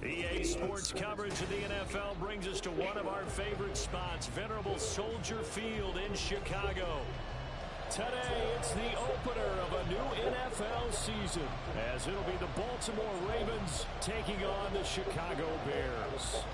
EA Sports coverage of the NFL brings us to one of our favorite spots, venerable Soldier Field in Chicago. Today, it's the opener of a new NFL season, as it'll be the Baltimore Ravens taking on the Chicago Bears.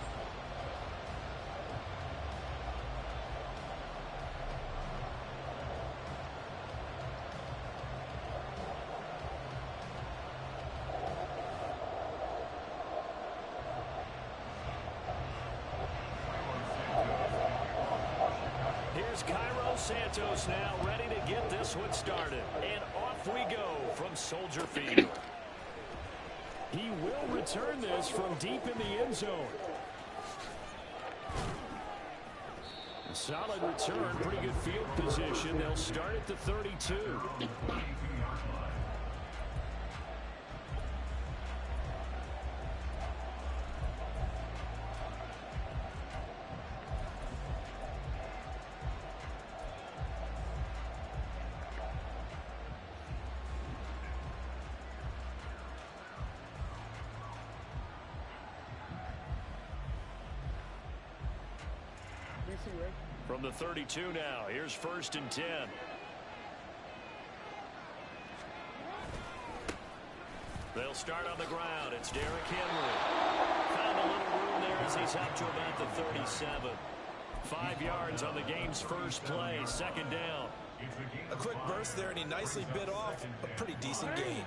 Santos now ready to get this one started. And off we go from Soldier Field. He will return this from deep in the end zone. A solid return, pretty good field position. They'll start at the 32. From the 32 now, here's 1st and 10. They'll start on the ground. It's Derrick Henry. Found a little room there as he's up to about the 37. 5 yards on the game's first play, 2nd down. A quick burst there, and he nicely bit off a pretty decent gain.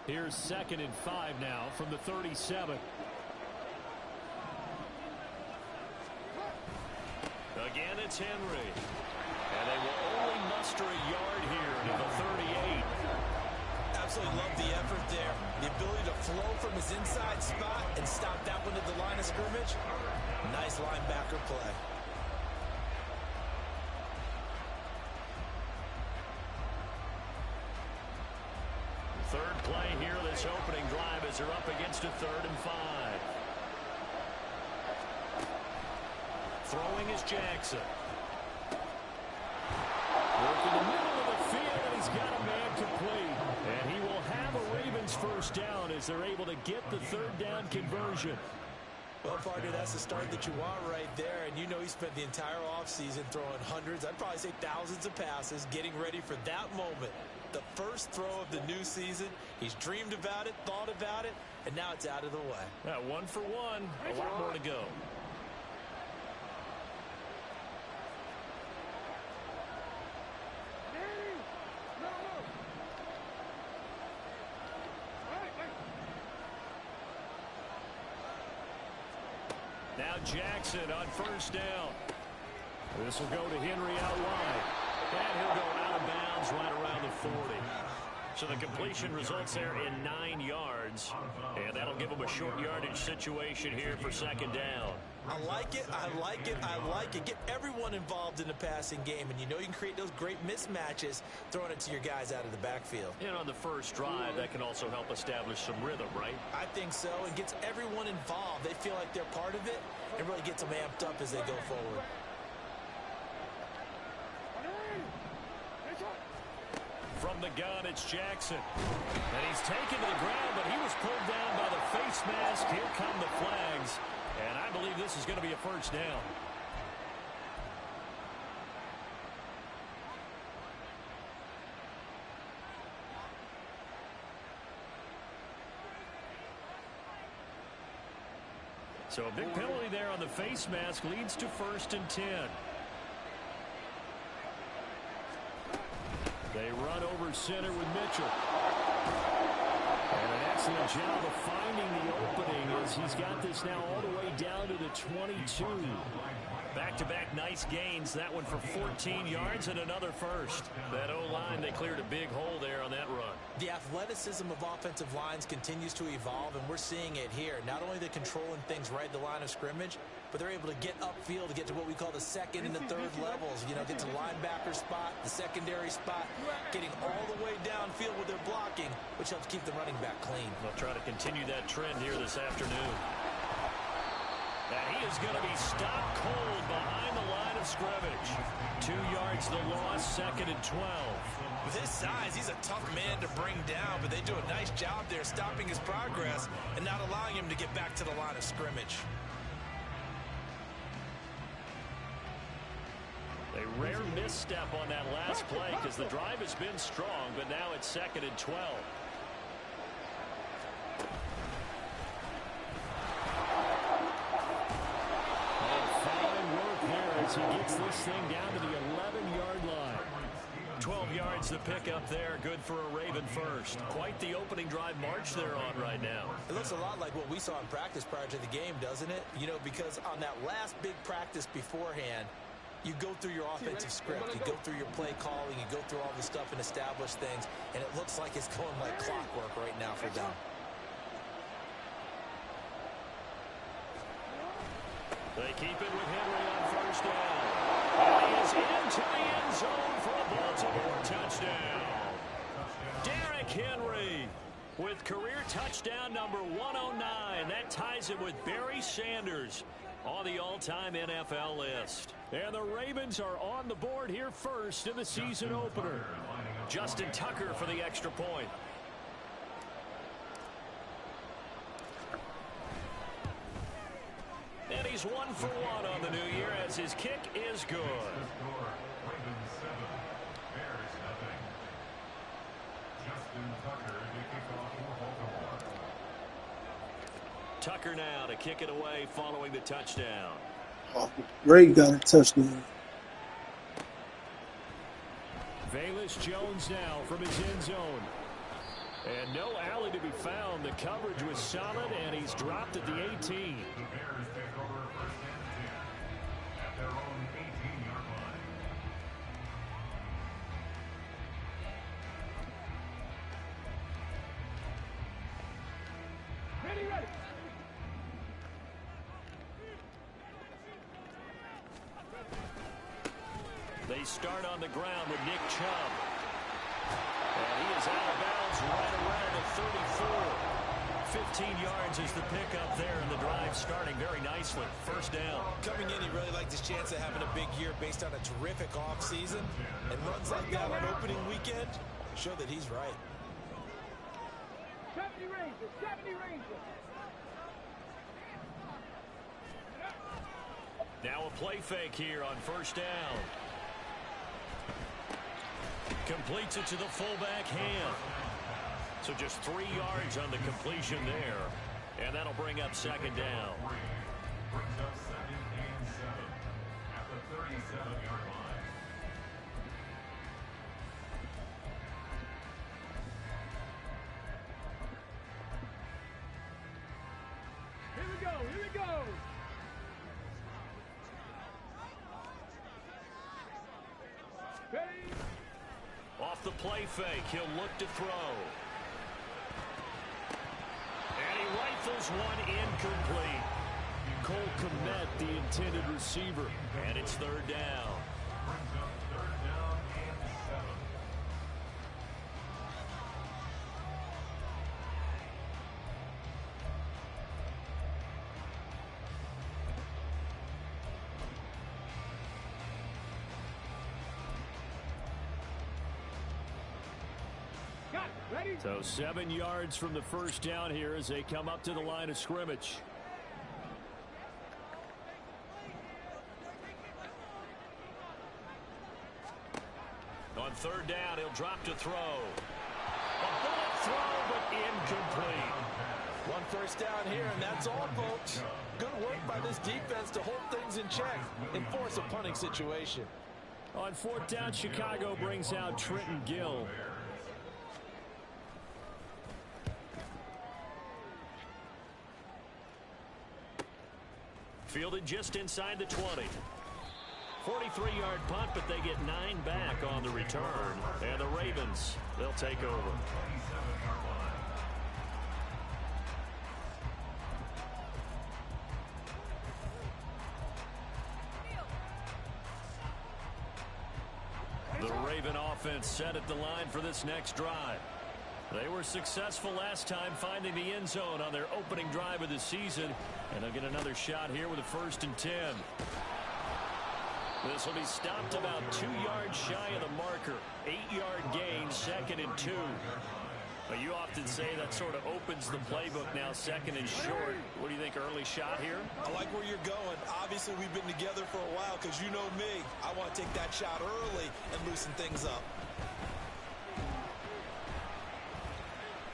Here's 2nd and 5 now from the 37. Again, it's Henry. And they will only muster a yard here to the 38. Absolutely love the effort there. The ability to flow from his inside spot and stop that one at the line of scrimmage. Nice linebacker play. Third play here, this opening drive as they're up against a 3rd and 5. Throwing is Jackson. Working the middle of the field, and he's got a man complete. And he will have a Ravens first down as they're able to get the 3rd down conversion. Well, partner, that's the start that you want right there. And you know he spent the entire offseason throwing hundreds, I'd probably say thousands of passes, getting ready for that moment. The first throw of the new season. He's dreamed about it, thought about it, and now it's out of the way. 1 for 1. A lot more to go. Now Jackson on 1st down. This will go to Henry out wide. And he'll go out of bounds right around the 40. So the completion results there in 9 yards. And that'll give him a short yardage situation here for 2nd down. I like it, I like it, I like it. Get everyone involved in the passing game, and you know you can create those great mismatches throwing it to your guys out of the backfield. And on the first drive, that can also help establish some rhythm, right? I think so. It gets everyone involved. They feel like they're part of it, and really gets them amped up as they go forward. From the gun, it's Jackson. And he's taken to the ground, but he was pulled down by the face mask. Here come the flags. And I believe this is going to be a first down. So a big penalty there on the face mask leads to 1st and 10. They run over center with Mitchell. And an excellent job of finding the opening as he's got this now all the way down to the 22. Back-to-back nice gains. That one for 14 yards and another first. That O-line, they cleared a big hole there on that run. The athleticism of offensive lines continues to evolve, and we're seeing it here. Not only are they controlling things right at the line of scrimmage, but they're able to get upfield to get to what we call the 2nd and the 3rd levels. You know, get to the linebacker spot, the secondary spot, getting all the way downfield with their blocking, which helps keep the running back clean. They'll try to continue that trend here this afternoon. And he is going to be stopped cold behind the line of scrimmage. 2 yards the loss, 2nd and 12. With his size, he's a tough man to bring down, but they do a nice job there stopping his progress and not allowing him to get back to the line of scrimmage. A rare misstep on that last play because the drive has been strong, but now it's 2nd and 12. As he gets this thing down to the 11-yard line. 12 yards the pickup there. Good for a Raven first. Quite the opening drive march they're on right now. It looks a lot like what we saw in practice prior to the game, doesn't it? You know, because on that last big practice beforehand, you go through your offensive script, you go through your play calling, you go through all the stuff and establish things, and it looks like it's going like clockwork right now for them. They keep it with Henry on first down. And he is into the end zone for a Baltimore touchdown. Derrick Henry with career touchdown number 109. That ties him with Barry Sanders on the all-time NFL list. And the Ravens are on the board here first in the season opener. Justin Tucker for the extra point. And he's 1 for 1 on the new year as his kick is good. Tucker now to kick it away following the touchdown. Oh, Ray got a touchdown. Velus Jones now from his end zone. And no alley to be found. The coverage was solid, and he's dropped at the 18. They start on the ground with Nick Chubb. And he is out of bounds right around the 34. 15 yards is the pickup there, and the drive starting very nicely. First down. Coming in, he really liked his chance of having a big year based on a terrific offseason. And runs like that on opening weekend show that he's right. 70 Rangers, 70 Rangers. Now a play fake here on first down. Completes it to the fullback Ham. So just 3 yards on the completion there. And that'll bring up second down. Brings up 2nd and 7 at the 37-yard line. Here we go, here we go. Ready? Off the play fake, he'll look to throw. And he rifles one incomplete. Cole Kmet, the intended receiver. And it's third down. Brings up 3rd down and 7. Got it, ready? So 7 yards from the first down here as they come up to the line of scrimmage. On third down, he'll drop to throw. A bullet throw, but incomplete. One first down here, and that's all, folks. Good work by this defense to hold things in check and force a punting situation. On fourth down, Chicago brings out Trenton Gill. Fielded just inside the 20. 43-yard punt, but they get 9 back on the return. And the Ravens, they'll take over. The Raven offense set at the line for this next drive. They were successful last time finding the end zone on their opening drive of the season. And they'll get another shot here with a 1st and 10. This will be stopped about 2 yards shy of the marker. 8-yard gain, 2nd and 2. You often say that sort of opens the playbook now, second and short. What do you think, early shot here? I like where you're going. Obviously, we've been together for a while because you know me. I want to take that shot early and loosen things up.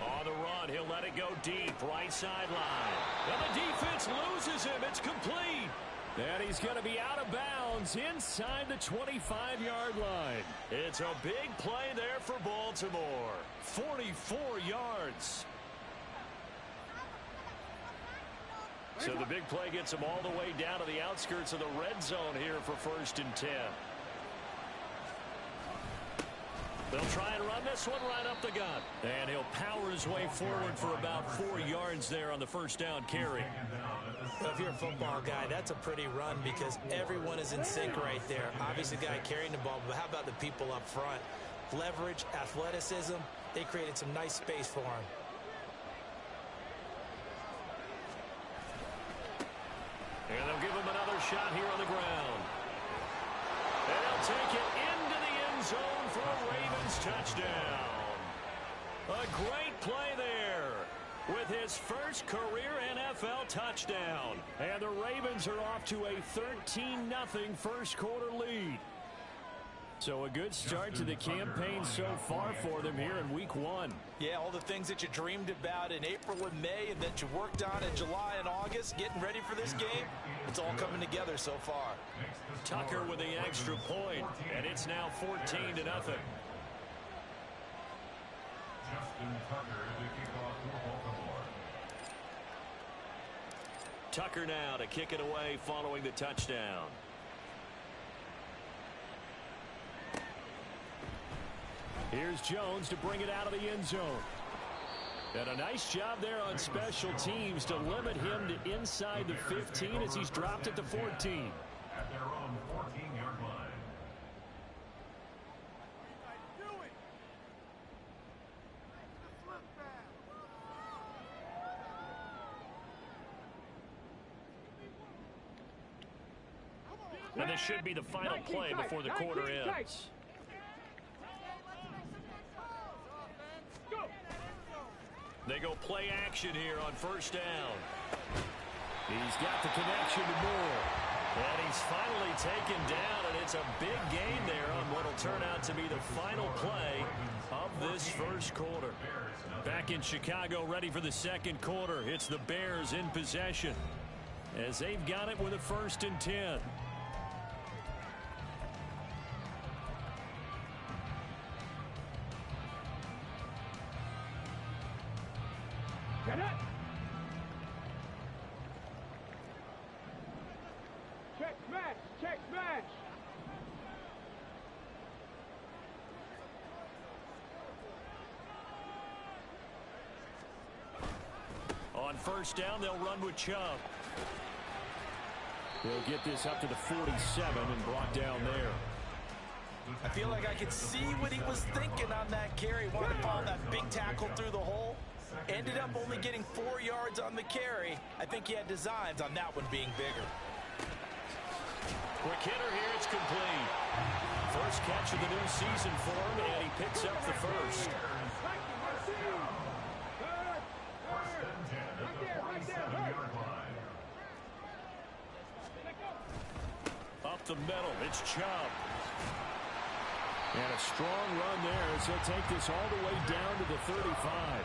On the run, he'll let it go deep, right sideline. And the defense loses him. It's complete. And he's going to be out of bounds inside the 25-yard line. It's a big play there for Baltimore. 44 yards. So the big play gets him all the way down to the outskirts of the red zone here for 1st and 10. They'll try and run this one right up the gut. And he'll power his way forward for about 4 yards there on the first down carry. Well, if you're a football guy, that's a pretty run because everyone is in sync right there. Obviously, the guy carrying the ball, but how about the people up front? Leverage, athleticism, they created some nice space for him. And they'll give him another shot here on the ground. And he'll take it into the end zone for a Ravens touchdown. A great play there with his first career NFL touchdown. And the Ravens are off to a 13-0 first quarter lead. So a good start to the campaign so far for them here in week 1. Yeah, all the things that you dreamed about in April and May and that you worked on in July and August, getting ready for this game, it's all coming together so far. Tucker with the extra point, and it's now 14-0. Justin Tucker to kick off for Baltimore. Tucker now to kick it away following the touchdown. Here's Jones to bring it out of the end zone. And a nice job there on special teams to limit him to inside the 15 as he's dropped it to 14. At their own 14-yard line. And this should be the final play before the quarter ends. They go play action here on first down. He's got the connection to Moore. And he's finally taken down, and it's a big gain there on what will turn out to be the final play of this first quarter. Back in Chicago, ready for the second quarter. It's the Bears in possession as they've got it with a 1st and 10. Get it! Check smash! Check smash! On first down, they'll run with Chubb. They'll get this up to the 47 and brought down there. I feel like I could see what he was thinking on that carry. Wanted to follow that big tackle through the hole. Ended up only getting 4 yards on the carry. I think he had designs on that one being bigger. Quick hitter here, it's complete. First catch of the new season for him, and he picks up the first. Up the middle, it's Chubb. And a strong run there as he'll take this all the way down to the 35.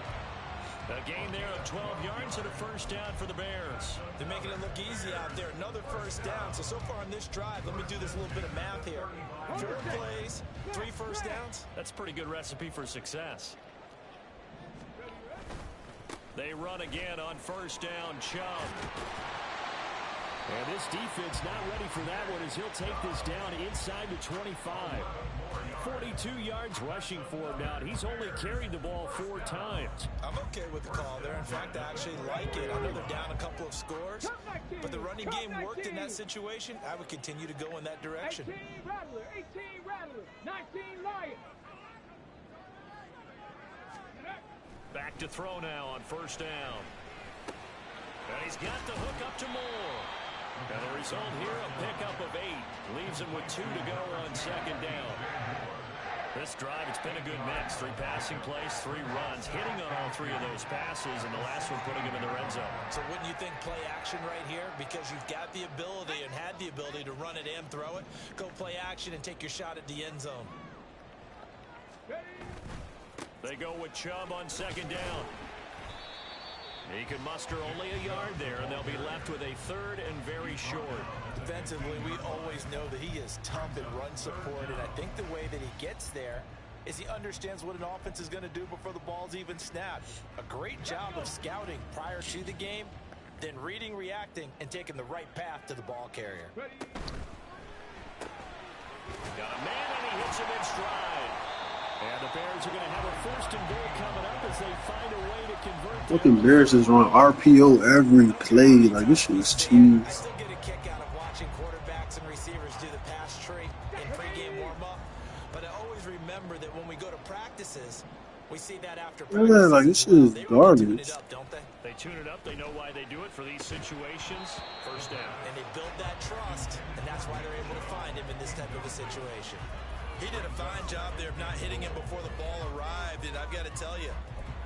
A gain there of 12 yards and a first down for the Bears. They're making it look easy out there. Another first down. So far on this drive, let me do this little bit of math here. 4 plays, 3 first downs. That's a pretty good recipe for success. They run again on first down, Chubb. And this defense not ready for that one as he'll take this down inside the 25. 42 yards rushing for him now. He's only carried the ball 4 times. I'm okay with the call there. In fact, I actually like it. I know they're down a couple of scores, but the running game worked in that situation. I would continue to go in that direction. 18 Rattler, 18 Rattler, 19 Lion. Back to throw now on first down. And he's got the hook up to Moore. And the result here, a pickup of 8. Leaves him with 2 to go on second down. This drive, it's been a good mix. 3 passing plays, 3 runs, hitting on all 3 of those passes, and the last one putting him in the red zone. So wouldn't you think play action right here? Because you've got the ability and had the ability to run it and throw it. Go play action and take your shot at the end zone. They go with Chubb on 2nd down. He can muster only a yard there, and they'll be left with a 3rd and very short. Defensively, we always know that he is tough in run support, and I think the way that he gets there is he understands what an offense is going to do before the ball's even snapped. A great job of scouting prior to the game, then reading, reacting, and taking the right path to the ball carrier. Got a man, and he hits him in stride. And the Bears are going to have a 1st and goal coming up as they find a way to convert. Fucking Bears is on RPO every play. Like, this shit is cheese. I still get a kick out of watching quarterbacks and receivers do the pass tree in pregame warm-up. But I always remember that when we go to practices, we see that after practice. Yeah, like, this shit is They really garbage. tune it up, don't they? They tune it up. They know why they do it for these situations. 1st down. And they build that trust, and that's why they're able to find him in this type of a situation. He did a fine job there of not hitting him before the ball arrived, and I've got to tell you,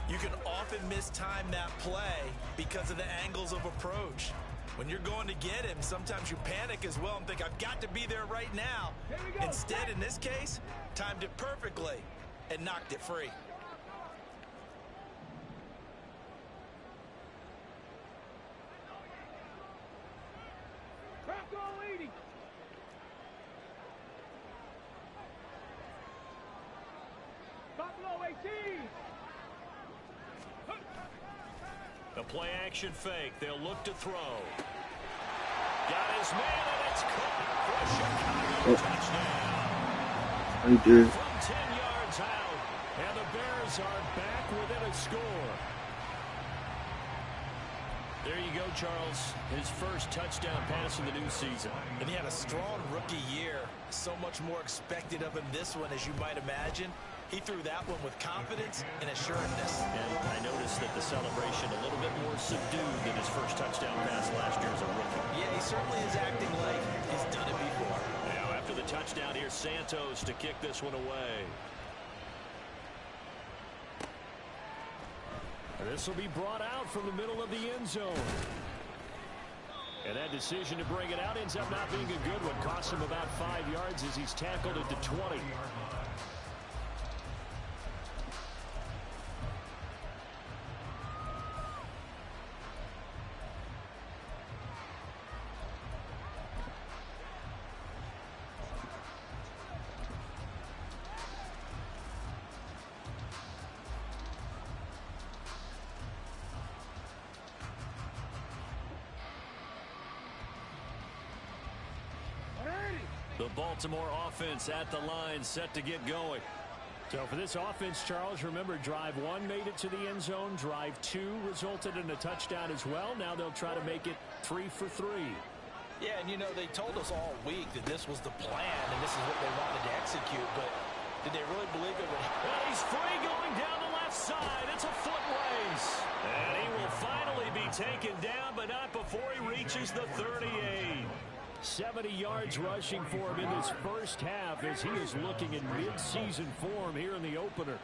you can often mistime that play because of the angles of approach. When you're going to get him, sometimes you panic as well and think, I've got to be there right now. Instead, in this case, timed it perfectly and knocked it free. Crack on leading. Buffalo 18. The play action fake. They'll look to throw. Got his man, and it's caught for a Chicago touchdown. Right there. From 10 yards out, and the Bears are back within a score. There you go, Charles. His first touchdown pass of the new season. And he had a strong rookie year. So much more expected of him this one, as you might imagine. He threw that one with confidence and assuredness. And I noticed that the celebration a little bit more subdued than his first touchdown pass last year as a rookie. Yeah, he certainly is acting like he's done it before. Now after the touchdown, here's Santos to kick this one away. This will be brought out from the middle of the end zone. And that decision to bring it out ends up not being a good one. Costs him about 5 yards as he's tackled at the 20. The Baltimore offense at the line, set to get going. So for this offense, Charles, remember, drive 1 made it to the end zone. Drive 2 resulted in a touchdown as well. Now they'll try to make it 3 for 3. Yeah, and you know, they told us all week that this was the plan and this is what they wanted to execute, but did they really believe it would happen? Well, he's free going down the left side. It's a foot race. And he will finally be taken down, but not before he reaches the 38. 70 yards rushing for him in this first half as he is looking in mid-season form here in the opener.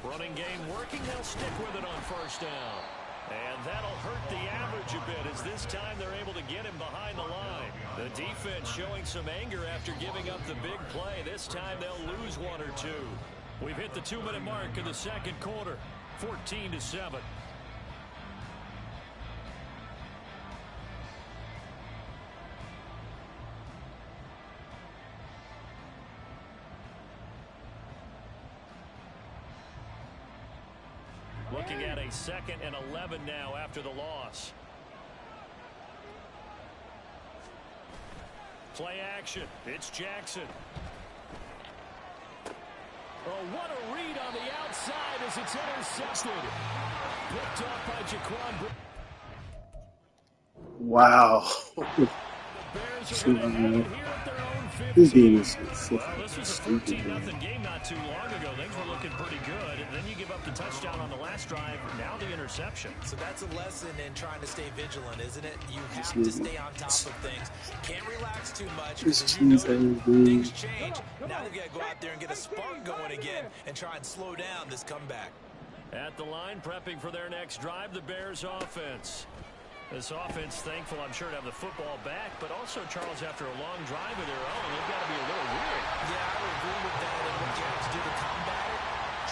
Running game working. They'll stick with it on 1st down. And that'll hurt the average a bit as this time they're able to get him behind the line. The defense showing some anger after giving up the big play. This time they'll lose 1 or 2. We've hit the 2-minute mark in the second quarter. 14-7. Looking at a 2nd and 11 now after the loss. Play action. It's Jackson. Oh, what a read on the outside as it's intercepted. Picked off by Jaquan. Wow. The Bears are going to have it here at their own This game 15. is so Well, this was a stupid, 14-0 man. game not too long ago. Things were looking pretty good. And then you give up the touchdown on the last drive. Now the interception. So that's a lesson in trying to stay vigilant, isn't it? You have to stay on top of things. Can't relax too much because, as you noted, things change. Now they've got to go out there and get a spark going again and try and slow down this comeback. At the line, prepping for their next drive, the Bears offense. This offense, thankful, I'm sure, to have the football back, but also, Charles, after a long drive of their own, they've got to be a little weary. Yeah, I would agree with that. And what you have to do to combat it,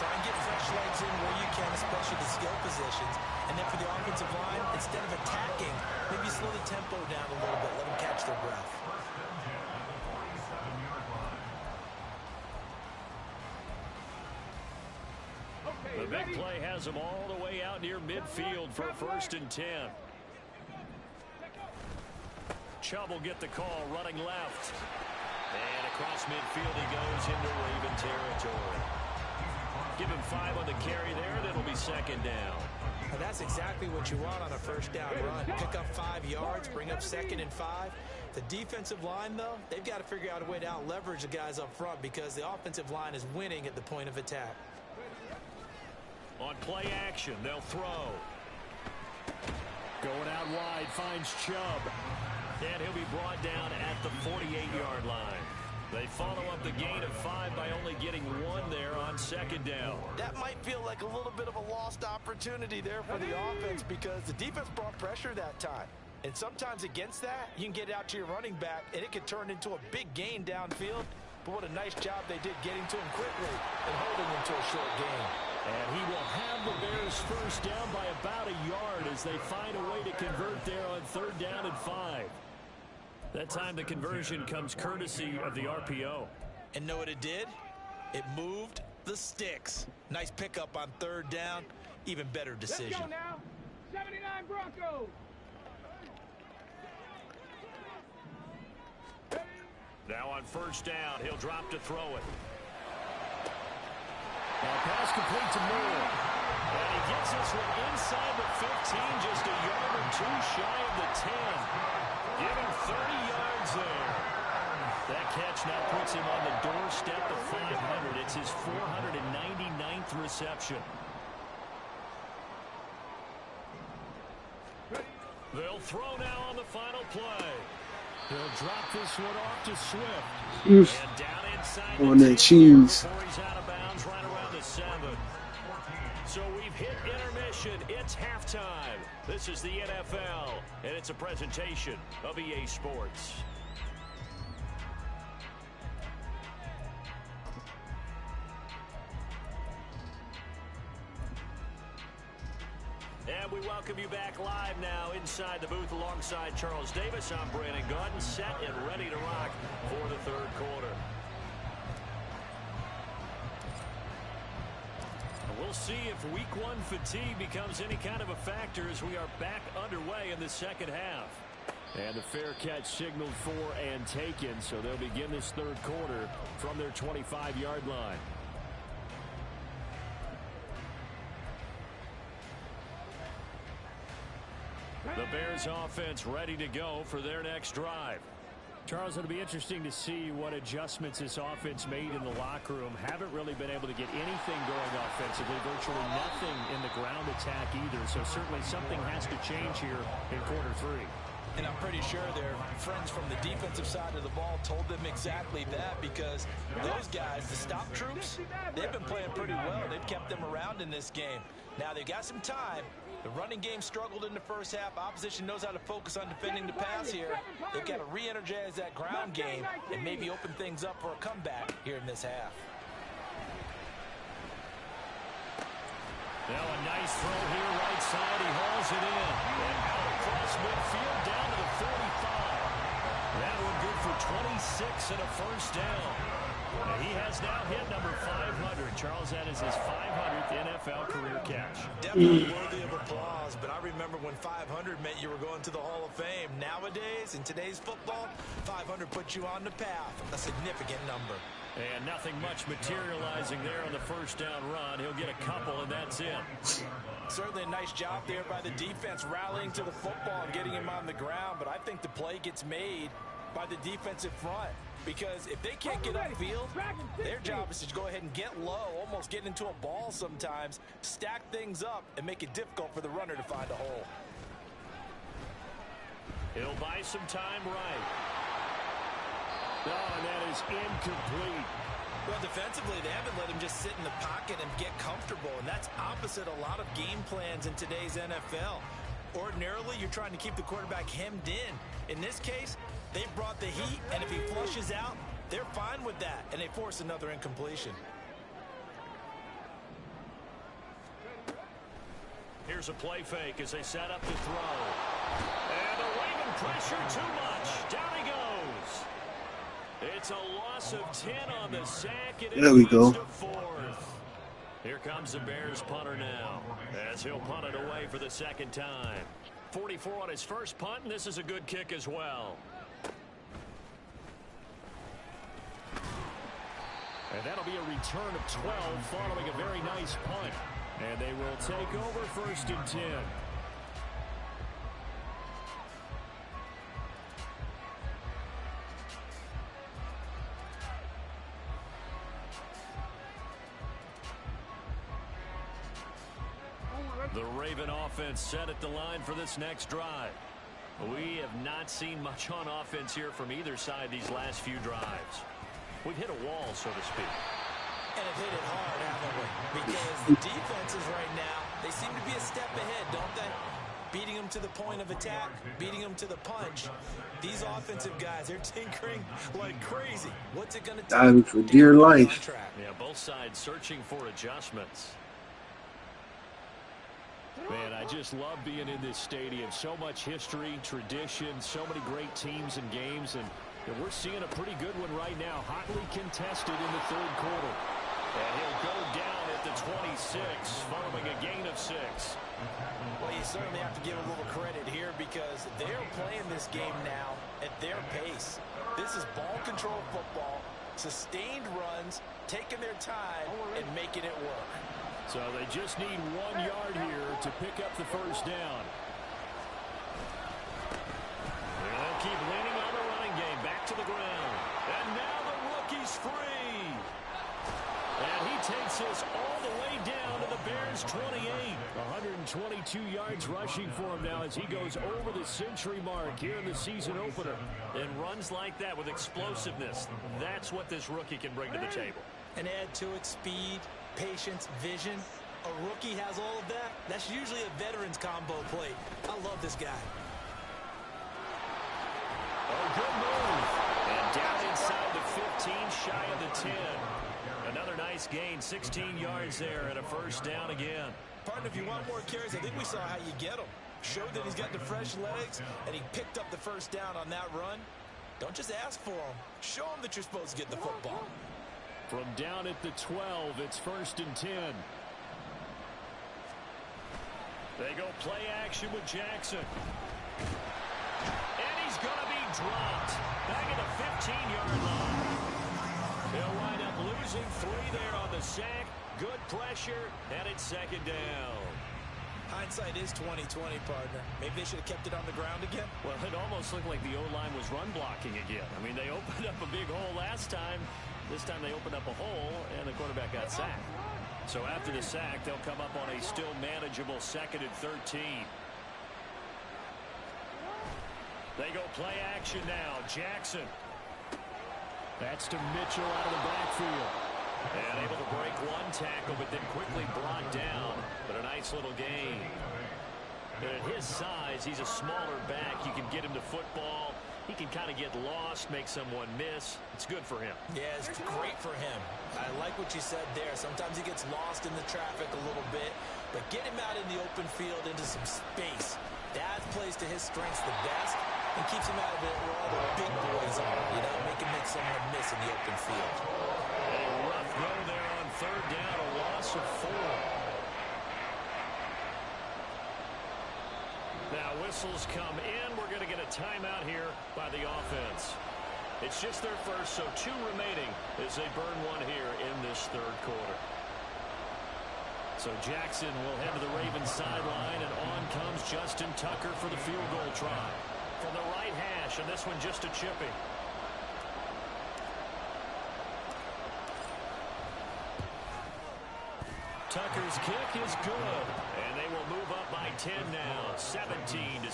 try and get fresh legs in where you can, especially the skill positions. And then for the offensive line, instead of attacking, maybe slow the tempo down a little bit, let them catch their breath. The big play has them all the way out near midfield for a 1st and 10. Chubb will get the call, running left. And across midfield he goes into Raven territory. Give him 5 on the carry there, and it'll be 2nd down. And that's exactly what you want on a 1st down run. Pick up 5 yards, bring up 2nd and 5. The defensive line, though, they've got to figure out a way to out-leverage the guys up front because the offensive line is winning at the point of attack. On play action, they'll throw. Going out wide, finds Chubb. And he'll be brought down at the 48-yard line. They follow up the gain of 5 by only getting 1 there on 2nd down. That might feel like a little bit of a lost opportunity there for the offense because the defense brought pressure that time. And sometimes against that, you can get out to your running back, and it could turn into a big gain downfield. But what a nice job they did getting to him quickly and holding him to a short gain. And he will have the Bears 1st down by about a yard as they find a way to convert there on 3rd down and 5. That time the conversion comes courtesy of the RPO. And know what it did? It moved the sticks. Nice pickup on 3rd down. Even better decision. Let's go now. 79 Broncos. Now on 1st down, he'll drop to throw it. Pass complete to Moore. And he gets this one inside the 15, just a yard or 2 shy of the 10. Give him 30 yards there. That catch now puts him on the doorstep of 500. It's his 499th reception. They'll throw now on the final play. They'll drop this one off to Swift. Oof. And down inside On that cheese. before he's out of bounds right around the 7. So we've hit intermission. It's halftime. This is the NFL, and it's a presentation of EA Sports. And we welcome you back live now inside the booth alongside Charles Davis. I'm Brandon Gaudin, set and ready to rock for the 3rd quarter. We'll see if week 1 fatigue becomes any kind of a factor as we are back underway in the 2nd half. And the fair catch signaled for and taken, so they'll begin this 3rd quarter from their 25-yard line. The Bears offense ready to go for their next drive. Charles, it'll be interesting to see what adjustments this offense made in the locker room. Haven't really been able to get anything going offensively, virtually nothing in the ground attack either. So certainly something has to change here in quarter 3. And I'm pretty sure their friends from the defensive side of the ball told them exactly that because those guys, the stop troops, they've been playing pretty well. They've kept them around in this game. Now they've got some time. The running game struggled in the 1st half. Opposition knows how to focus on defending the pass here. They've got to re-energize that ground game and maybe open things up for a comeback here in this half. Now a nice throw here right side. He hauls it in. And out across midfield down to the 45. That one good for 26 and a 1st down. And he has now hit number 500. Charles, that is his 500th NFL career catch. Definitely worthy of applause, but I remember when 500 meant you were going to the Hall of Fame. Nowadays, in today's football, 500 puts you on the path, a significant number. And nothing much materializing there on the 1st down run. He'll get a couple, and that's it. Certainly a nice job there by the defense rallying to the football and getting him on the ground, but I think the play gets made by the defensive front. Because if they can't get upfield, their job is to go ahead and get low, almost get into a ball sometimes, stack things up, and make it difficult for the runner to find a hole. He'll buy some time right. Oh, and that is incomplete. Well, defensively, they haven't let him just sit in the pocket and get comfortable, and that's opposite a lot of game plans in today's NFL. Ordinarily, you're trying to keep the quarterback hemmed in. In this case, they brought the heat, and if he flushes out, they're fine with that, and they force another incompletion. Here's a play fake as they set up to throw. And the Raven pressure too much. Down he goes. It's a loss of 10 on the sack. And there we go. Here comes the Bears punter now, as he'll punt it away for the second time. 44 on his first punt, and this is a good kick as well. And that'll be a return of 12 following a very nice punt. And they will take over 1st and 10. The Raven offense set at the line for this next drive. We have not seen much on offense here from either side these last few drives. We've hit a wall, so to speak. And have hit it hard, haven't we? Because the defenses right now, they seem to be a step ahead, don't they? Beating them to the point of attack, beating them to the punch. These offensive guys, they're tinkering like crazy. What's it going to take? Diving for dear life. Yeah, both sides searching for adjustments. Man, I just love being in this stadium. So much history, tradition, so many great teams and games, and we're seeing a pretty good one right now, hotly contested in the 3rd quarter. And he'll go down at the 26, following a gain of 6. Well, you certainly have to give a little credit here because they're playing this game now at their pace. This is ball control football, sustained runs, taking their time, and making it work. So they just need 1 yard here to pick up the 1st down. They'll keep leaning on the running game, back to the ground. And now the rookie's free. And he takes us all the way down to the Bears' 28. 122 yards rushing for him now as he goes over the century mark here in the season opener. And runs like that with explosiveness. That's what this rookie can bring to the table. And add to it speed, patience, vision. A rookie has all of that. That's usually a veteran's combo plate. I love this guy. Oh, good move. And down inside the 15, shy of the 10. Another nice gain, 16 yards there, and a 1st down again. Partner, if you want more carries, I think we saw how you get them. Showed that he's got the fresh legs, and he picked up the 1st down on that run. Don't just ask for them. Show them that you're supposed to get the football. From down at the 12, it's 1st and 10. They go play action with Jackson. And he's going to be dropped. Back at the 15-yard line. They'll wind up losing 3 there on the sack. Good pressure, and it's 2nd down. Hindsight is 20/20, partner. Maybe they should have kept it on the ground again. Well, it almost looked like the O-line was run blocking again. I mean, they opened up a big hole last time. This time they opened up a hole, and the quarterback got sacked. So after the sack, they'll come up on a still manageable 2nd and 13. They go play action now. Jackson. That's to Mitchell out of the backfield. And able to break 1 tackle, but then quickly brought down. But a nice little gain. And at his size, he's a smaller back. You can get him to football. He can kind of get lost, make someone miss. It's good for him. Yeah, it's great for him. I like what you said there. Sometimes he gets lost in the traffic a little bit, but get him out in the open field into some space. That plays to his strengths the best and keeps him out of it where all the big boys are. You know, make him make someone miss in the open field. A rough go there on 3rd down, a loss of 4. Now whistles come in. We're going to get a timeout here by the offense. It's just their first, so 2 remaining as they burn 1 here in this 3rd quarter. So Jackson will head to the Ravens sideline, and on comes Justin Tucker for the field goal try. from the right hash, and this one just a chippy. Tucker's kick is good, and they will move up by 10 now, 17-7.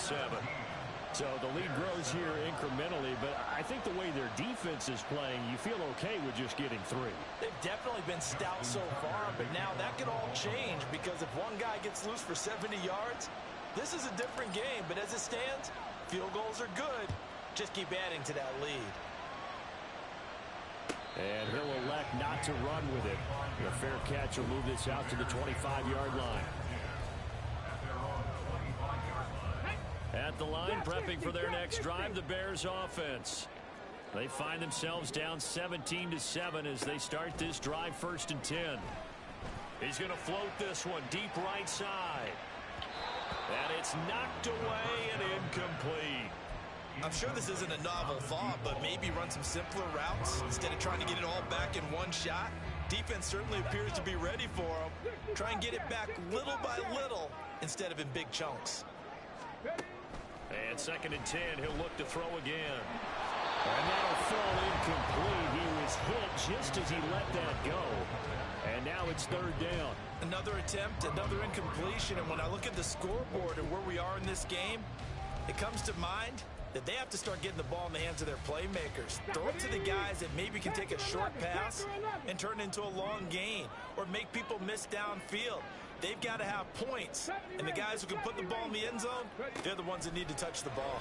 So the lead grows here incrementally, but I think the way their defense is playing, you feel okay with just getting 3. They've definitely been stout so far, but now that could all change because if one guy gets loose for 70 yards, this is a different game. But as it stands, field goals are good. Just keep adding to that lead. And he'll elect not to run with it. The fair catch will move this out to the 25-yard line. At the line, prepping for their next drive, the Bears offense. They find themselves down 17-7 as they start this drive 1st and 10. He's going to float this one deep right side. And it's knocked away and incomplete. I'm sure this isn't a novel thought, but maybe run some simpler routes instead of trying to get it all back in one shot. Defense certainly appears to be ready for him. Try and get it back little by little instead of in big chunks. And 2nd and 10, he'll look to throw again. And that'll fall incomplete. He was hit just as he let that go. And now it's 3rd down. Another attempt, another incompletion. And when I look at the scoreboard and where we are in this game, it comes to mind that they have to start getting the ball in the hands of their playmakers. Throw it to the guys that maybe can take a short pass and turn it into a long gain or make people miss downfield. They've got to have points, and the guys who can put the ball in the end zone, they're the ones that need to touch the ball.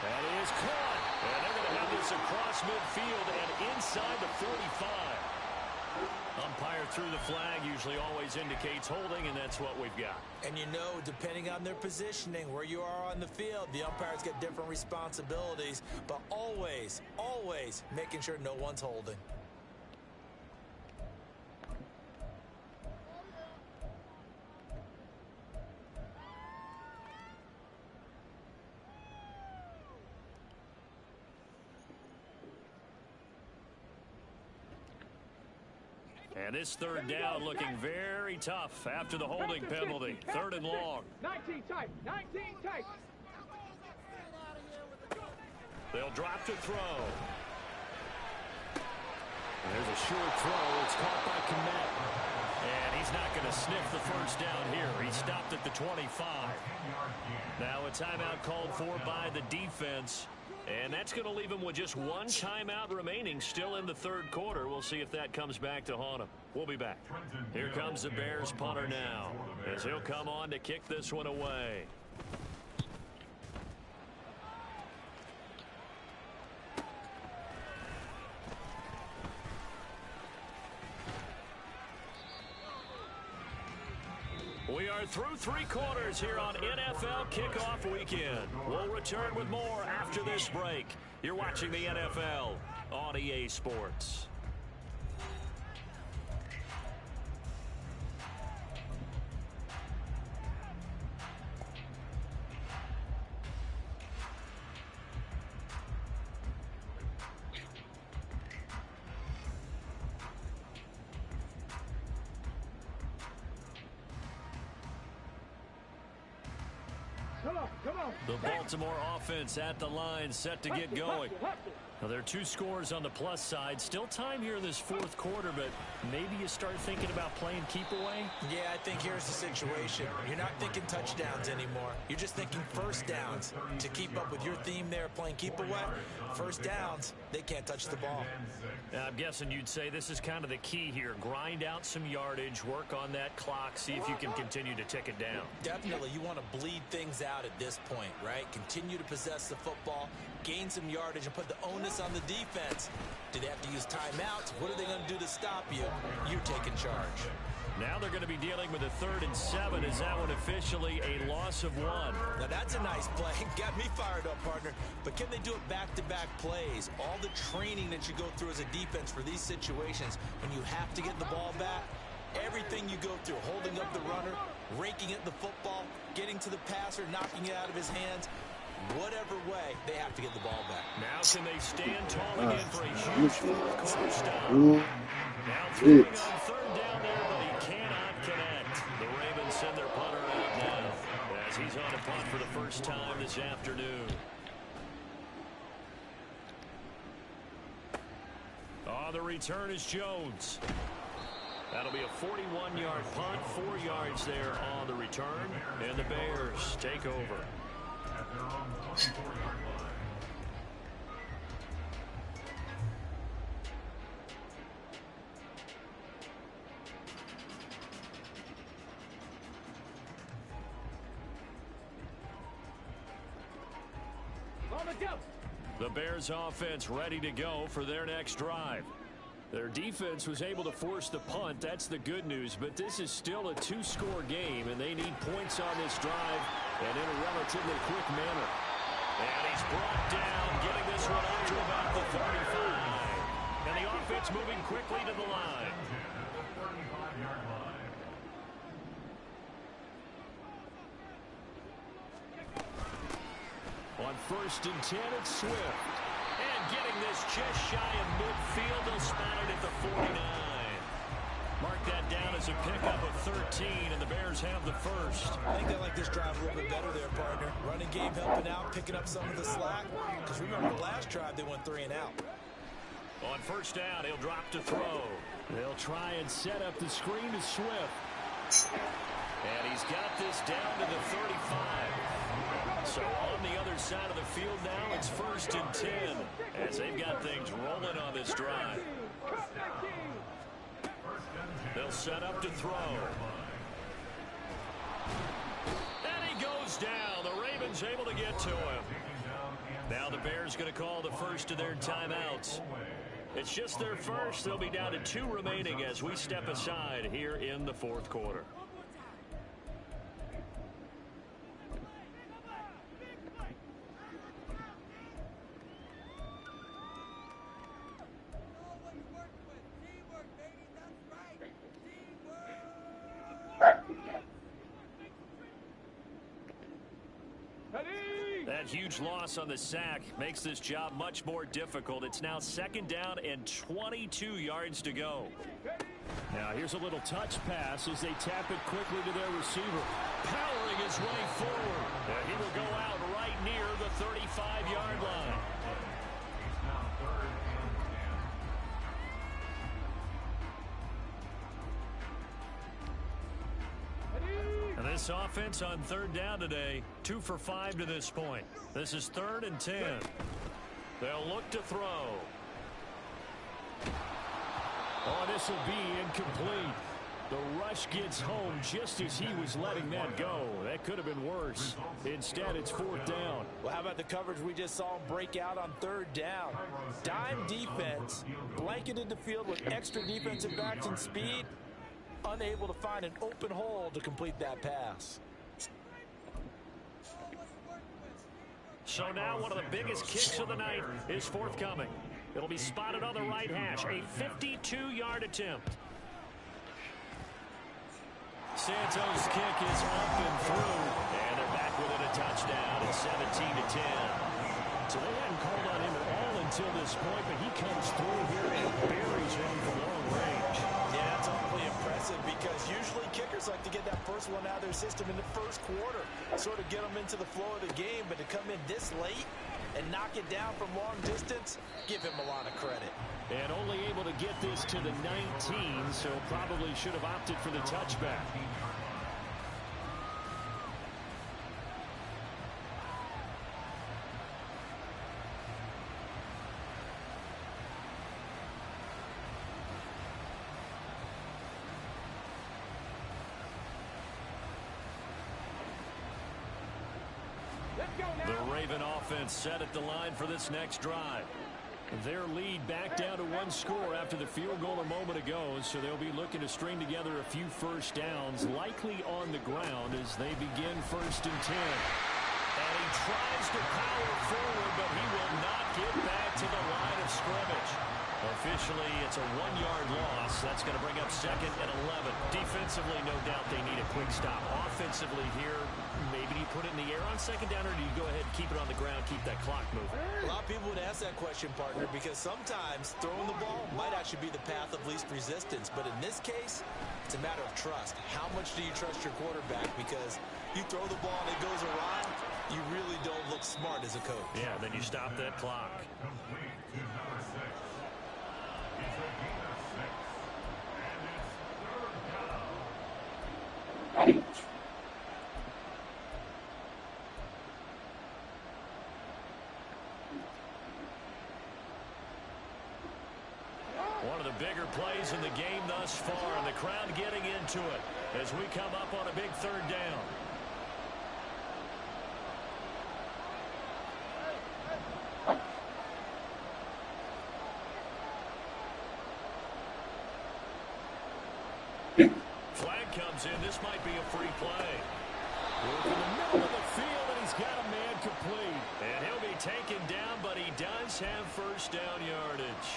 That is caught, and they're going to have this across midfield and inside the 45. Umpire threw the flag, usually always indicates holding, and that's what we've got. And you know, depending on their positioning, where you are on the field, the umpires get different responsibilities, but always, always making sure no one's holding. And this 3rd down looking very tough after the holding penalty. 3rd and long. 19 tight. 19 tight. They'll drop to throw. And there's a short throw. It's caught by Kmet. And he's not going to sniff the 1st down here. He stopped at the 25. Now a timeout called for by the defense. And that's going to leave him with just one timeout remaining still in the 3rd quarter. We'll see if that comes back to haunt him. We'll be back. Here comes the Bears punter now as he'll come on to kick this one away. We are through 3 quarters here on NFL Kickoff Weekend. We'll return with more after this break. You're watching the NFL on EA Sports. Come on. The Baltimore offense at the line, set to get going. Now, there are 2 scores on the plus side. Still time here in this 4th quarter, but maybe you start thinking about playing keep away? Yeah, I think here's the situation. You're not thinking touchdowns anymore. You're just thinking 1st downs. To keep up with your theme there, playing keep away, 1st downs, they can't touch the ball. I'm guessing you'd say this is kind of the key here. Grind out some yardage, work on that clock, see if you can continue to tick it down. Definitely, you want to bleed things out at this point, right? Continue to possess the football, gain some yardage, and put the onus on the defense. Do they have to use timeouts? What are they going to do to stop you? You're taking charge. Now they're going to be dealing with a 3rd and 7. Is that one officially a loss of 1? Now that's a nice play. Got me fired up, partner. But can they do it back-to-back plays? All the training that you go through as a defense for these situations, when you have to get the ball back, everything you go through, holding up the runner, raking at the football, getting to the passer, knocking it out of his hands, whatever way, they have to get the ball back. Now can they stand tall again for a huge 4th quarter stop? Now throwing on 3rd down there, but he cannot connect. The Ravens send their punter out now as he's first time this afternoon. On the return is Jones. That'll be a 41-yard punt, 4 yards there on the return, and the Bears take over. At their own 24-yard line. On the jump. The Bears offense ready to go for their next drive. Their defense was able to force the punt. That's the good news, but this is still a 2-score game, and they need points on this drive and in a relatively quick manner. And he's brought down, getting this one up to about the 35. And the offense moving quickly to the line. At the 35-yard line. On 1st and 10, it's Swift. And getting this just shy of midfield, they'll spot it at the 49. Mark that down as a pickup of 13, and the Bears have the first. I think they like this drive a little bit better there, partner. Running game helping out, picking up some of the slack. Because remember the last drive, they went 3 and out. On 1st down, he'll drop to throw. They'll try and set up the screen to Swift. And he's got this down to the 35. So on the other side of the field now, it's 1st and 10 as they've got things rolling on this drive. They'll set up to throw. And he goes down. The Ravens able to get to him. Now the Bears going to call the first of their timeouts. It's just their first. They'll be down to 2 remaining as we step aside here in the 4th quarter. That huge loss on the sack makes this job much more difficult. It's now 2nd down and 22 yards to go. Now here's a little touch pass as they tap it quickly to their receiver. Powering his way forward. And he will go out right near the 35-yard line. It's now 3rd and 10. And this offense on 3rd down today, 2 for 5 to this point. This is 3rd and 10. They'll look to throw. Oh, this will be incomplete. The rush gets home just as he was letting that go. That could have been worse. Instead, it's 4th down. Well, how about the coverage we just saw break out on 3rd down? Dime defense, blanketed the field with extra defensive backs and speed, unable to find an open hole to complete that pass. So now one of the biggest kicks of the night is forthcoming. It'll be spotted on the right hash, a 52-yard attempt. Santos' kick is up and through, and they're back within a touchdown at 17-10. So they hadn't called on him at all until this point, but he comes through here and buries one from long range. Yeah, that's awfully impressive because usually kickers like to get that first one out of their system in the 1st quarter, sort of get them into the flow of the game, but to come in this late and knock it down from long distance, give him a lot of credit. And only able to get this to the 19, so probably should have opted for the touchback. The Raven offense set at the line for this next drive. Their lead back down to 1 score after the field goal a moment ago, so they'll be looking to string together a few first downs, likely on the ground as they begin 1st and 10. And he tries to power forward, but he will not get back to the line of scrimmage. Officially, it's a 1-yard loss. That's going to bring up 2nd and 11. Defensively, no doubt they need a quick stop. Offensively here, maybe you put it in the air on 2nd down, or do you go ahead and keep it on the ground, keep that clock moving? A lot of people would ask that question, partner, because sometimes throwing the ball might actually be the path of least resistance. But in this case, it's a matter of trust. How much do you trust your quarterback? Because you throw the ball and it goes awry, You really don't look smart as a coach. Yeah, then you stop that clock. Complete to number 6. It's a gain of 6. And it's third down. One of the bigger plays in the game thus far, and the crowd getting into it as we come up on a big third down. Flag comes in. This might be a free play. Work in the middle of the field, and he's got a man complete. And he'll be taken down, but he does have first down yardage.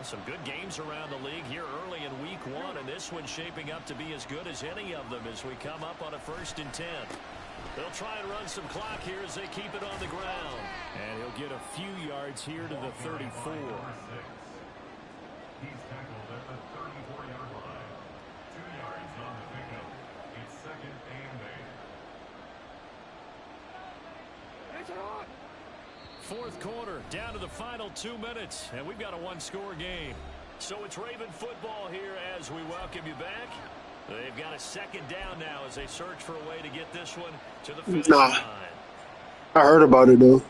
Some good games around the league here early in week 1, and this one's shaping up to be as good as any of them as we come up on a 1st and 10. They'll try and run some clock here as they keep it on the ground. And he'll get a few yards here to the 34. He's tackled at the 34-yard line. 2 yards on the pickup. It's 2nd and 8. It's on. 4th quarter, down to the final 2 minutes, and we've got a one-score game. So it's Raven football here as we welcome you back. They've got a 2nd down now as they search for a way to get this one to the finish line. I heard about it though.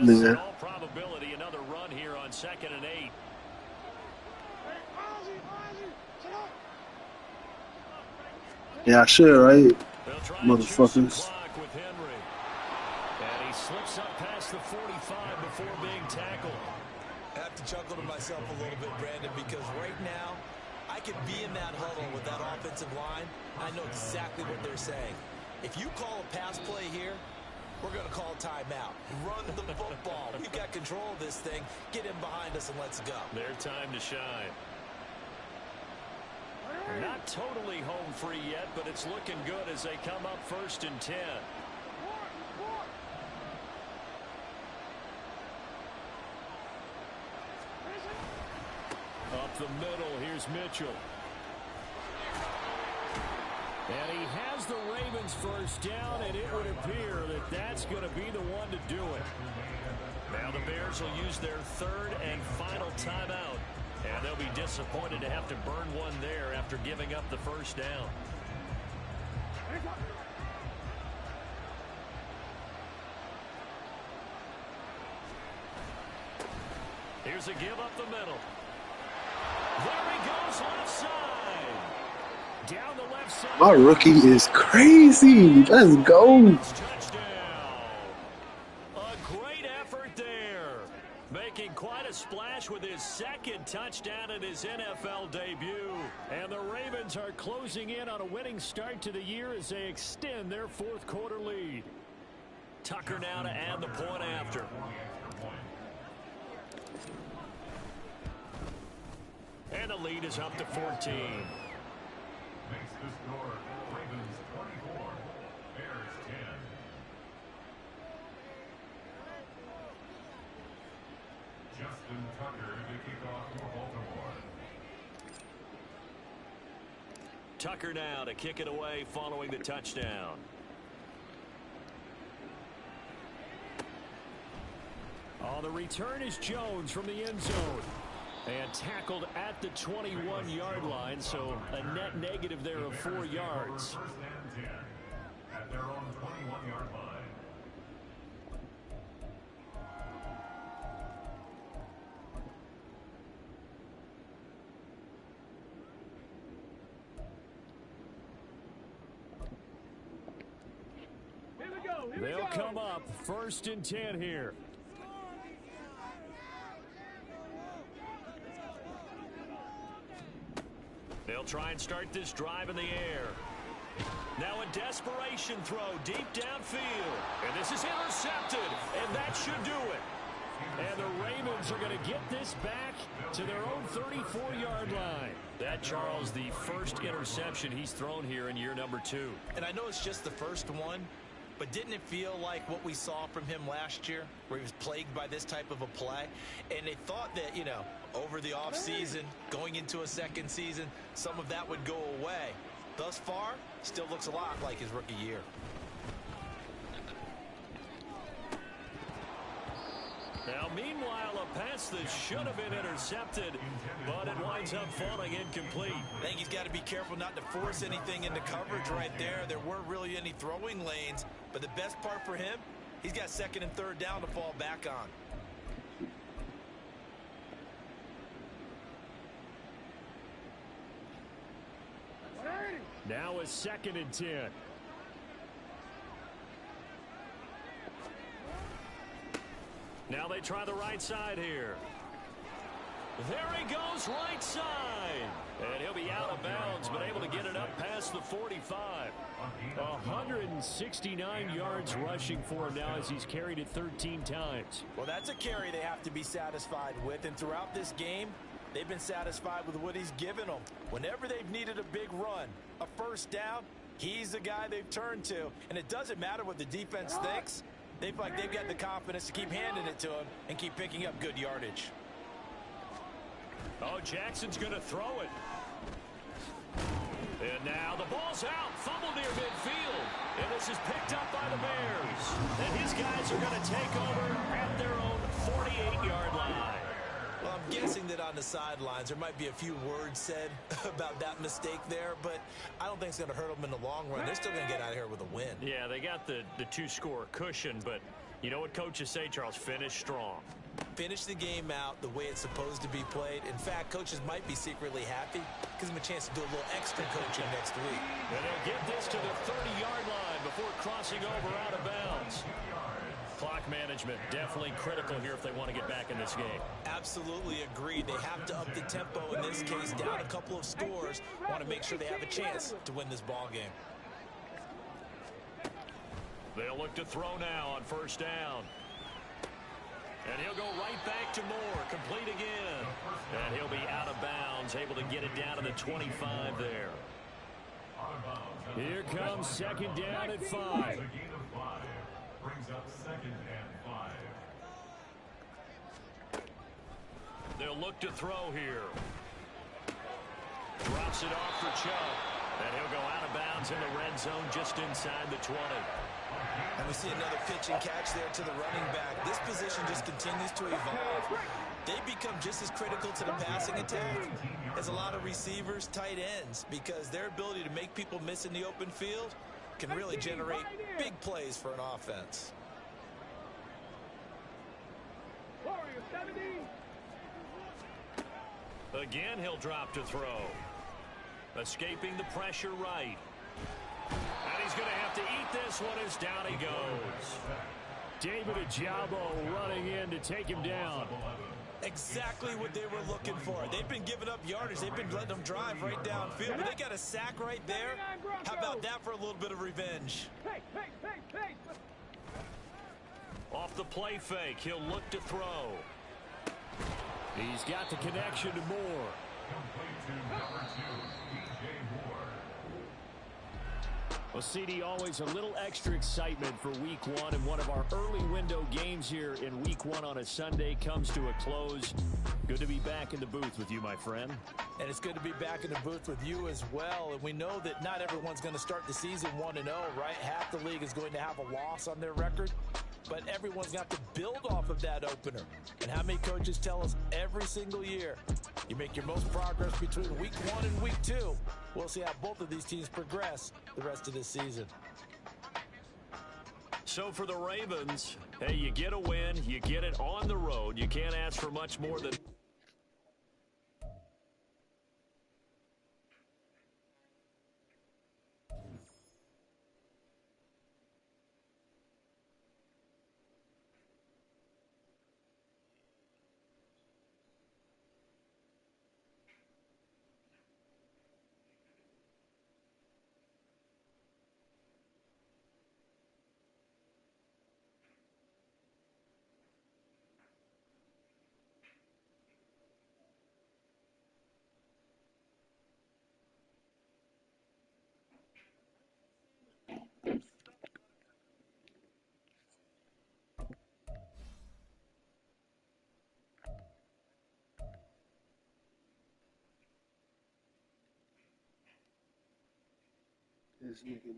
This, in all probability, another run here on 2nd and 8. Yeah, I should, right? They'll try and choose some Motherfuckers. clock with Henry. And he slips up past the 45 before being tackled. I have to chuckle to myself a little bit, Brandon, because right now I could be in that huddle with that offensive line. I know exactly what they're saying. If you call a pass play here, we're going to call timeout. Run the football. We've got control of this thing. Get in behind us and let's go. Their time to shine. Not totally home free yet, but it's looking good as they come up 1st and 10. Up the middle, here's Mitchell. And he has the Ravens first down, and it would appear that that's going to be the one to do it. Now the Bears will use their 3rd and final timeout. And they'll be disappointed to have to burn one there after giving up the first down. Here's a give up the middle. There he goes left side. Down the left side. My rookie is crazy. Let's go. Touchdown. A great effort there. Making quite a splash with his 2nd touchdown in his NFL debut. And the Ravens are closing in on a winning start to the year as they extend their 4th quarter lead. Tucker now to add the point after. And the lead is up to 14. Makes the score Ravens 24, Bears 10. Justin Tucker to kick off for Baltimore. Tucker now to kick it away following the touchdown. On the return is Jones from the end zone. And tackled at the 21-yard line, so a net negative there of 4 yards. 1st and 10 at their own 21-yard line. They'll come up 1st and 10 here. They'll try and start this drive in the air. Now a desperation throw deep downfield. And this is intercepted. And that should do it. And the Ravens Eagles are going to get this back to their own 34-yard line. That, Charles, the first interception he's thrown here in year number 2. And I know it's just the first one, but didn't it feel like what we saw from him last year, where he was plagued by this type of a play? And they thought that, you know, over the offseason, going into a second season, some of that would go away. Thus far, still looks a lot like his rookie year. Now, meanwhile, a pass that should have been intercepted, but it winds up falling incomplete. I think he's got to be careful not to force anything into coverage right there. There weren't really any throwing lanes, but the best part for him, he's got second and third down to fall back on. Now a 2nd and 10. Now they try the right side here. There he goes, right side. And he'll be out of bounds, but able to get it up past the 45. 169 yards rushing for him now as he's carried it 13 times. Well, that's a carry they have to be satisfied with, and throughout this game, they've been satisfied with what he's given them. Whenever they've needed a big run, a first down, he's the guy they've turned to. And it doesn't matter what the defense thinks. They feel like they've got the confidence to keep handing it to him and keep picking up good yardage. Oh, Jackson's going to throw it. And now the ball's out. Fumble near midfield. And this is picked up by the Bears. And his guys are going to take over at their own 48-yard line. Well, I'm guessing that on the sidelines there might be a few words said about that mistake there, but I don't think it's going to hurt them in the long run. They're still going to get out of here with a win. Yeah, they got the two-score cushion, but you know what coaches say, Charles? Finish strong. Finish the game out the way it's supposed to be played. In fact, coaches might be secretly happy. Gives them a chance to do a little extra coaching next week. And they'll get this to the 30-yard line before crossing over out of bounds. Clock management definitely critical here if they want to get back in this game. Absolutely agreed. They have to up the tempo in this case, down a couple of scores. Want to make sure they have a chance to win this ball game. They'll look to throw now on first down. And he'll go right back to Moore, complete again. And he'll be out of bounds, able to get it down to the 25 there. Here comes second down at 5. Brings up 2nd and 5. They'll look to throw here. Drops it off for Chubb. And he'll go out of bounds in the red zone just inside the 20. And we see another pitch and catch there to the running back. This position just continues to evolve. They become just as critical to the passing attack as a lot of receivers, tight ends, because their ability to make people miss in the open field can really generate big plays for an offense. Warrior 70. Again, he'll drop to throw. Escaping the pressure right. And he's going to have to eat this one as down he goes. David Ojabo running in to take him down. Exactly what they were looking for. They've been giving up yardage. They've been letting them drive right downfield. But they got a sack right there. How about that for a little bit of revenge? Hey. Off the play fake, he'll look to throw. He's got the connection to Moore. Complete to number 2, DJ Moore. Well, CD, always a little extra excitement for week 1, and one of our early window games here in week 1 on a Sunday comes to a close. Good to be back in the booth with you, my friend. And it's good to be back in the booth with you as well. And we know that not everyone's going to start the season 1-0, right? Half the league is going to have a loss on their record. But everyone's got to build off of that opener. And how many coaches tell us every single year, you make your most progress between week 1 and week 2. We'll see how both of these teams progress the rest of this season. So for the Ravens, hey, you get a win, you get it on the road. You can't ask for much more than This nigga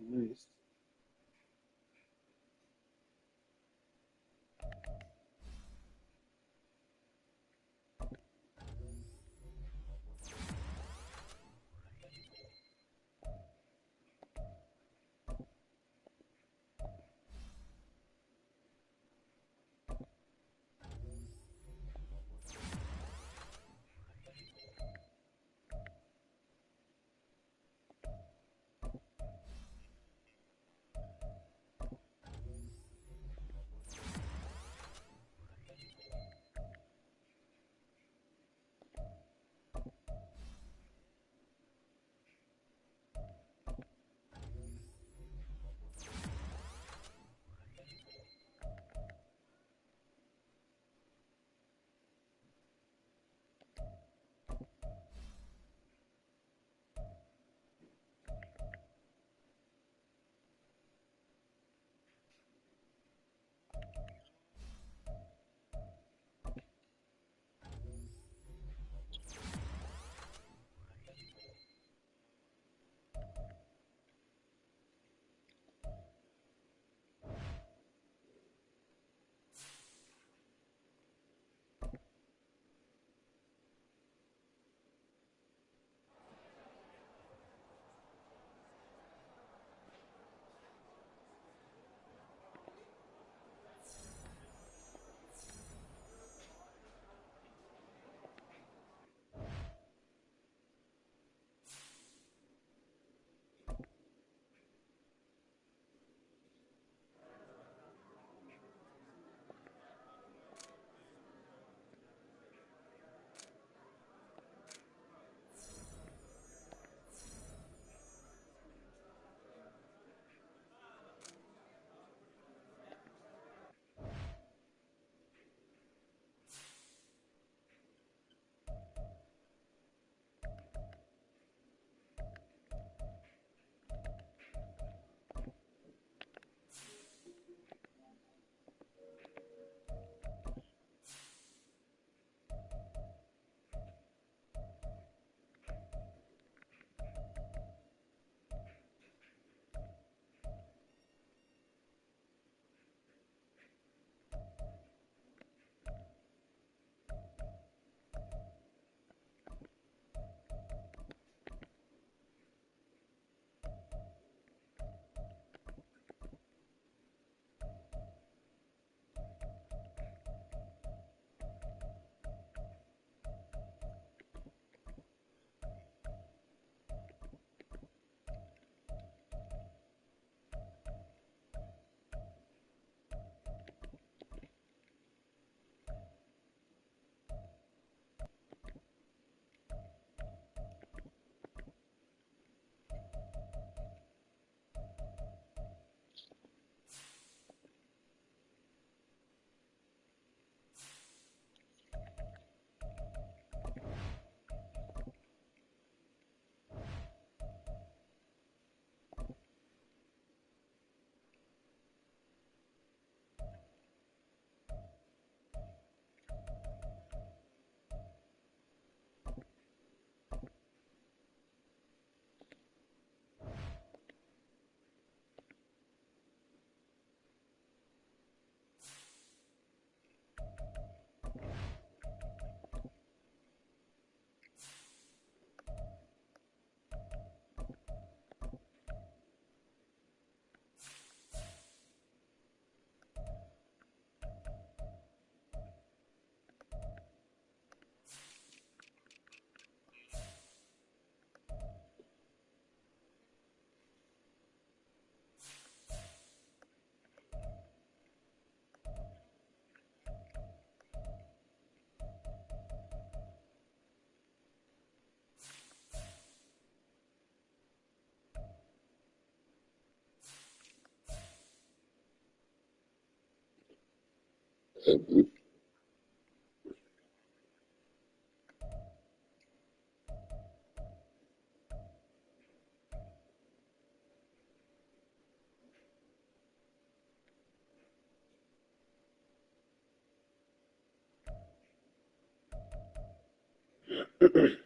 nice.